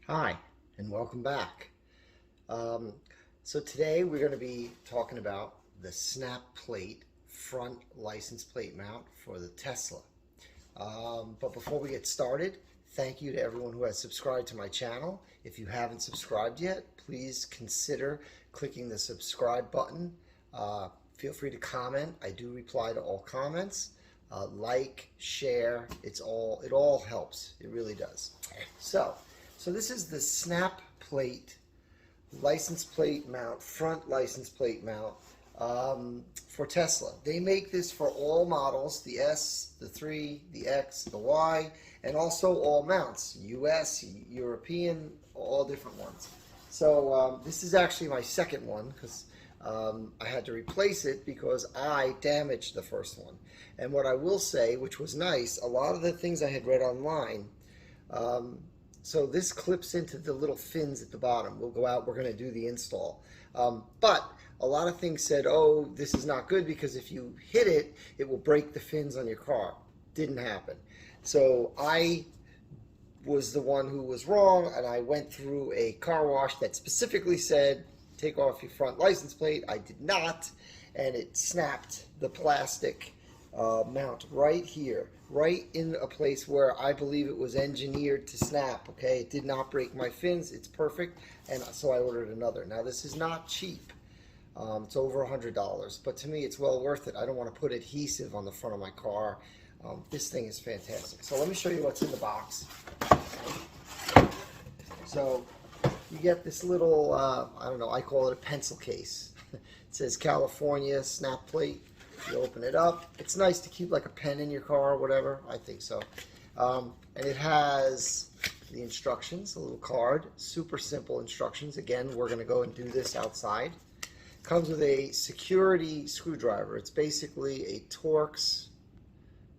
Hi, and welcome back. So today we're going to be talking about the SnapPlate front license plate mount for the Tesla. But before we get started, thank you to everyone who has subscribed to my channel. If you haven't subscribed yet, please consider clicking the subscribe button. Feel free to comment. I do reply to all comments. Like, share, it all helps. It really does. So this is the SnapPlate license plate mount, front license plate mount for Tesla. They make this for all models, the S, the 3, the X, the Y, and also all mounts, US, European, all different ones. So this is actually my second one because I had to replace it because I damaged the first one. And what I will say, which was nice, a lot of the things I had read online, so this clips into the little fins at the bottom. We'll go out, we're going to do the install. But a lot of things said, oh, this is not good because if you hit it, it will break the fins on your car. Didn't happen. So I was the one who was wrong, and I went through a car wash that specifically said, take off your front license plate. I did not, and it snapped the plastic mount right here, right in a place where I believe it was engineered to snap. Okay, it did not break my fins. It's perfect, and so I ordered another. Now this is not cheap. It's over $100, but to me it's well worth it. I don't want to put adhesive on the front of my car. This thing is fantastic. So let me show you what's in the box. So you get this little, I don't know, I call it a pencil case. It says California SnapPlate. You open it up. It's nice to keep like a pen in your car or whatever. I think so. And it has the instructions, a little card, super simple instructions. Again, we're going to go and do this outside. Comes with a security screwdriver. It's basically a Torx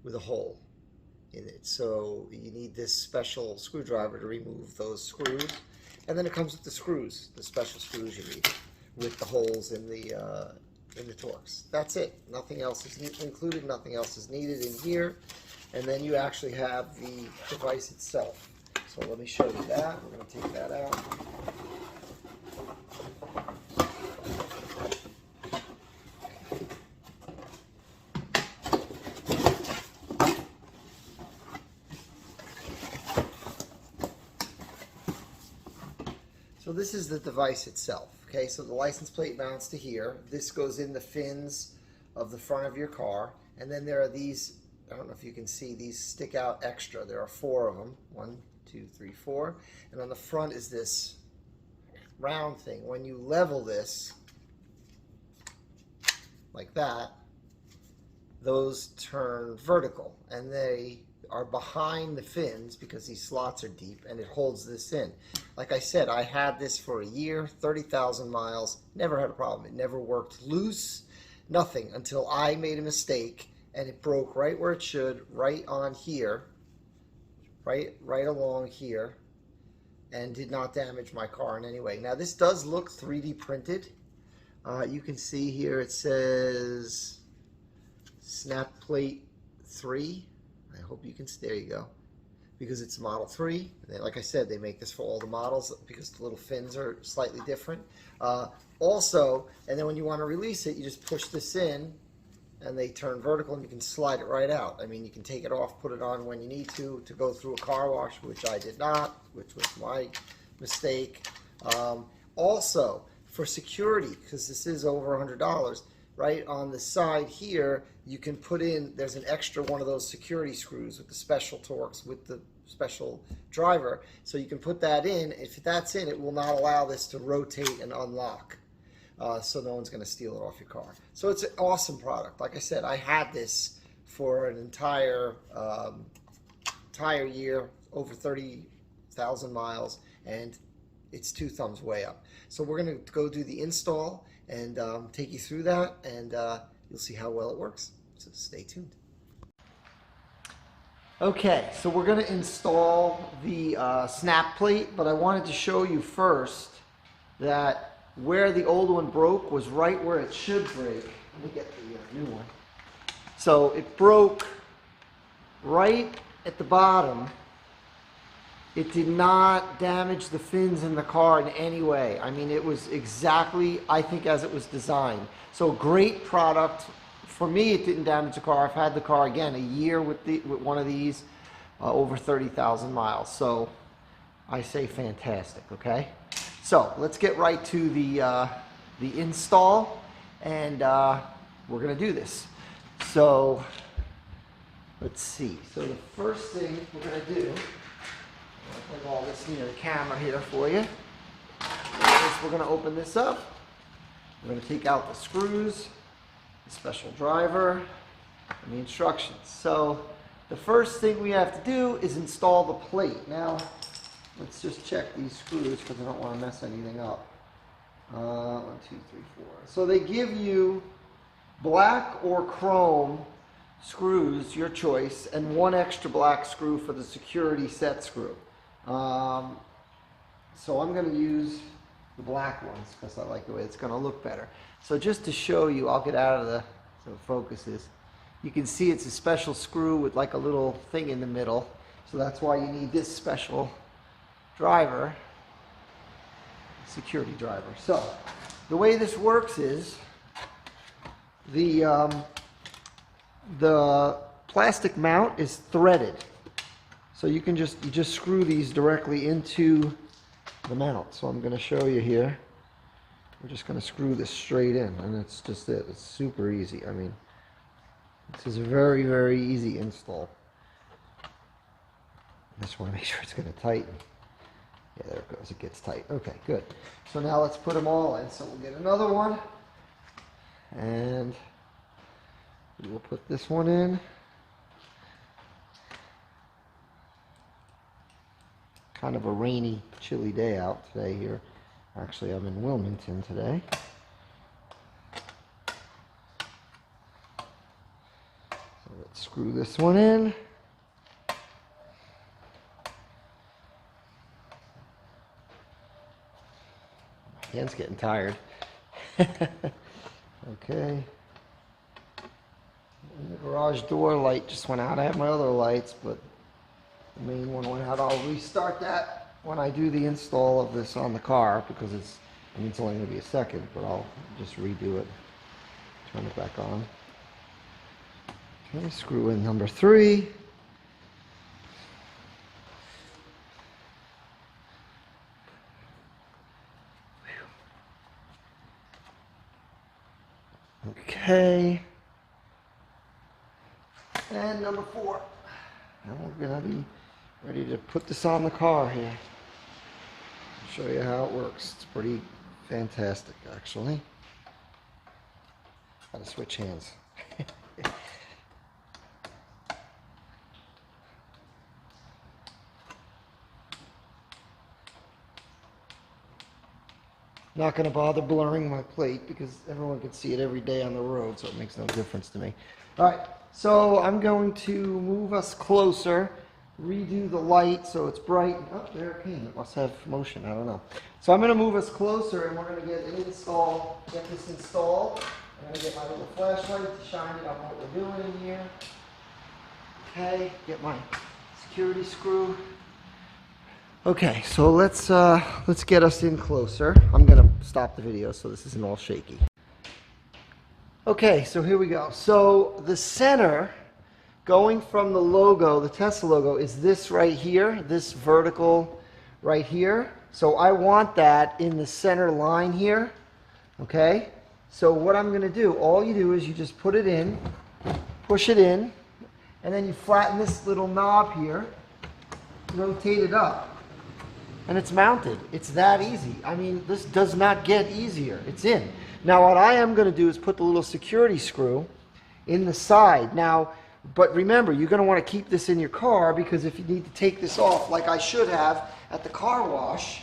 with a hole in it. So you need this special screwdriver to remove those screws. And then it comes with the screws, the special screws you need with the holes in the Torx. That's it. Nothing else is included. Nothing else is needed in here. And then you actually have the device itself. So let me show you that. We're going to take that out. So this is the device itself. Okay, so the license plate mounts to here. This goes in the fins of the front of your car. And then there are these, I don't know if you can see, these stick out extra. There are 4 of them. 1, 2, 3, 4. And on the front is this round thing. When you level this, like that, those turn vertical. And they are behind the fins because these slots are deep, and it holds this in. Like I said, I had this for a year, 30,000 miles, never had a problem. It never worked loose, nothing, until I made a mistake and it broke right where it should, right on here, right along here, and did not damage my car in any way. Now this does look 3D printed. You can see here it says SnapPlate 3. I hope you can, there you go, because it's Model 3. Like I said, they make this for all the models because the little fins are slightly different. Also, and then when you want to release it, you just push this in and they turn vertical and you can slide it right out. I mean, you can take it off, put it on when you need to go through a car wash, which I did not, which was my mistake. Also, for security, because this is over $100, right on the side here, you can put in, there's an extra one of those security screws with the special Torx, with the special driver. So you can put that in. If that's in, it will not allow this to rotate and unlock. So no one's going to steal it off your car. So it's an awesome product. Like I said, I had this for an entire year, over 30,000 miles, and it's 2 thumbs way up. So we're going to go do the install and take you through that, and you'll see how well it works. So stay tuned. Okay, so we're going to install the SnapPlate, but I wanted to show you first that where the old one broke was right where it should break. Let me get the new one. So it broke right at the bottom It did not damage the fins in the car in any way. I mean, it was exactly, I think, as it was designed. So great product. For me, it didn't damage the car. I've had the car, again, a year with one of these, over 30,000 miles. So I say fantastic, okay? So let's get right to the install, and we're gonna do this. So let's see. So the first thing we're gonna do, I'll put all this near the camera here for you. First, we're gonna open this up. We're gonna take out the screws, the special driver, and the instructions. So the first thing we have to do is install the plate. Now, let's just check these screws because I don't want to mess anything up. 1, 2, 3, 4. So they give you black or chrome screws, your choice, and 1 extra black screw for the security set screw. So I'm going to use the black ones because I like the way it's going to look better. So just to show you, I'll get out of so it focuses. You can see it's a special screw with like a little thing in the middle. So that's why you need this special driver, security driver. So the way this works is the plastic mount is threaded. So you can just screw these directly into the mount. So I'm going to show you here. We're just going to screw this straight in, and it's just it. It's super easy. I mean, this is a very, very easy install. I just want to make sure it's going to tighten. Yeah, there it goes. It gets tight. Okay, good. So now let's put them all in. So we'll get another one, and we will put this one in. Kind of a rainy, chilly day out today here. Actually, I'm in Wilmington today. So let's screw this one in. My hand's getting tired. Okay. And the garage door light just went out. I have my other lights, but the main one went out. I'll restart that when I do the install of this on the car because it's only going to be a second, but I'll just redo it. Turn it back on. Okay, screw in number 3. Okay. And number 4. And we're going to be ready to put this on the car here. I'll show you how it works. It's pretty fantastic, actually. Got to switch hands. Not going to bother blurring my plate because everyone can see it every day on the road, so it makes no difference to me. All right, so I'm going to move us closer, redo the light so it's bright. Oh, there it came. It must have motion. I don't know. So I'm going to move us closer, and we're going to get this installed. I'm going to get my little flashlight to shine it on what we're doing in here. Okay, get my security screw. Okay, so let's get us in closer. I'm gonna stop the video so this isn't all shaky. Okay, so here we go. So the center, going from the logo, the Tesla logo, is this right here, this vertical right here. So I want that in the center line here. Okay, so what I'm gonna do, all you do is you just put it in, push it in, and then you flatten this little knob here, rotate it up. And it's mounted. It's that easy. I mean, this does not get easier. It's in. Now, what I am going to do is put the little security screw in the side. Now, but remember, you're going to want to keep this in your car because if you need to take this off, like I should have at the car wash,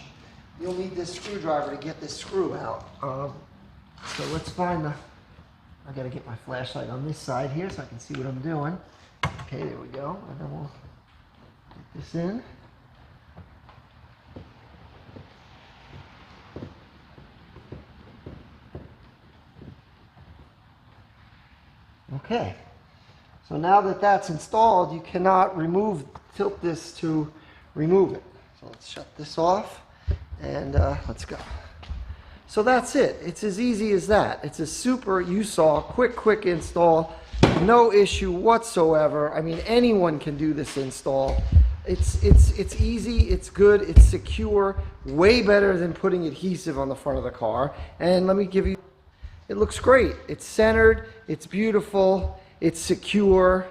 you'll need this screwdriver to get this screw out. So let's find I got to get my flashlight on this side here so I can see what I'm doing. Okay, there we go. And then we'll put this in. Okay, so now that that's installed, you cannot tilt this to remove it. Let's shut this off and let's go. So that's it. It's as easy as that. It's a super, you saw, quick install. No issue whatsoever. I mean, anyone can do this install. It's easy, it's good, it's secure, way better than putting adhesive on the front of the car. And let me give you, it looks great. It's centered, it's beautiful, it's secure.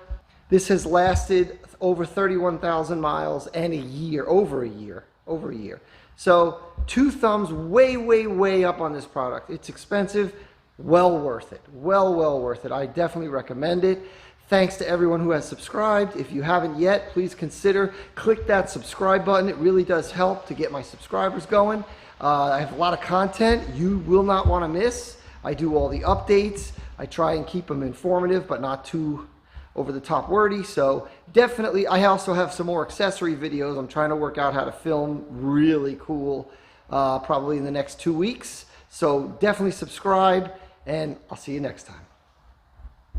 This has lasted over 31,000 miles and a year, over a year. So 2 thumbs way up on this product. It's expensive, well worth it. Well worth it. I definitely recommend it. Thanks to everyone who has subscribed. If you haven't yet, please consider click that subscribe button. It really does help to get my subscribers going. I have a lot of content you will not want to miss. I do all the updates. I try and keep them informative, but not too over the top wordy. So definitely, I also have some more accessory videos. I'm trying to work out how to film really cool, probably in the next 2 weeks. So definitely subscribe, and I'll see you next time.